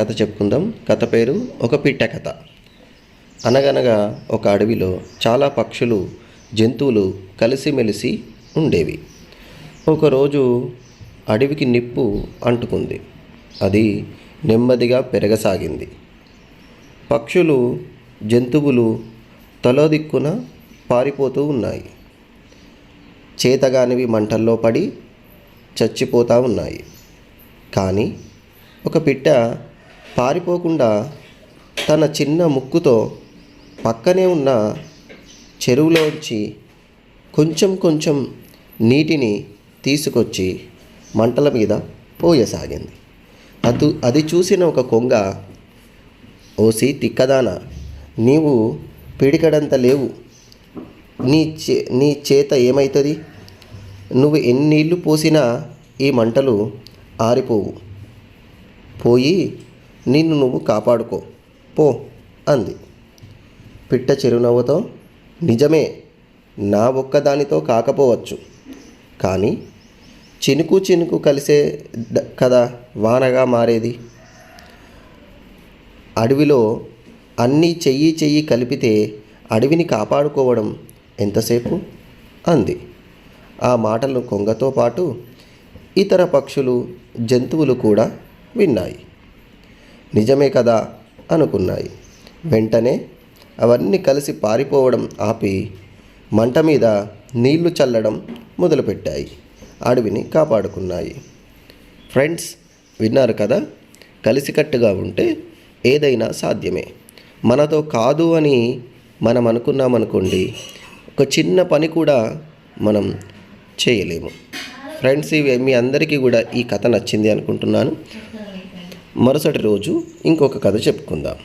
కథ చెప్పుకుందాం. కథ పేరు ఒక పిట్ట కథ. అనగనగా ఒక అడవిలో చాలా పక్షులు, జంతువులు కలిసిమెలిసి ఉండేవి. ఒకరోజు అడవికి నిప్పు అంటుకుంది. అది నెమ్మదిగా పెరగసాగింది. పక్షులు, జంతువులు తలో దిక్కున పారిపోతూ ఉన్నాయి. చేతగానివి మంటల్లో పడి చచ్చిపోతూ ఉన్నాయి. కానీ ఒక పిట్ట పారిపోకుండా తన చిన్న ముక్కుతో పక్కనే ఉన్న చెరువులోంచి కొంచెం కొంచెం నీటిని తీసుకొచ్చి మంటల మీద పోయసాగింది. అది చూసిన ఒక కొంగ, ఓసి తిక్కదానా, నీవు పిడికడంత లేవు, నీ చేత ఏమవుతుంది? నువ్వు ఎన్ని నీళ్లు పోసినా ఈ మంటలు ఆరిపోవు. పోయి నిన్ను నువ్వు కాపాడుకో పో అంది. పిట్ట చిరునవ్వుతో, నిజమే, నా ఒక్కదానితో కాకపోవచ్చు, కానీ చినుకు చినుకు కలిసే కదా వానగా మారేది. అడవిలో అన్నీ చెయ్యి కలిపితే అడవిని కాపాడుకోవడం ఎంతసేపు అంది. ఆ మాటలు కొంగతో పాటు ఇతర పక్షులు, జంతువులు కూడా విన్నాయి. నిజమే కదా అనుకున్నాయి. వెంటనే అవన్నీ కలిసి పారిపోవడం ఆపి మంట మీద నీళ్లు చల్లడం మొదలుపెట్టాయి. అడవిని కాపాడుకున్నాయి. ఫ్రెండ్స్, విన్నారు కదా, కలిసికట్టుగా ఉంటే ఏదైనా సాధ్యమే. మనతో కాదు అని మనం అనుకున్నామనుకోండి, ఒక చిన్న పని కూడా మనం చేయలేము. ఫ్రెండ్స్, మీ అందరికీ కూడా ఈ కథ నచ్చింది అనుకుంటున్నాను. మరుసటి రోజు ఇంకొక కథ చెప్పుకుందాం.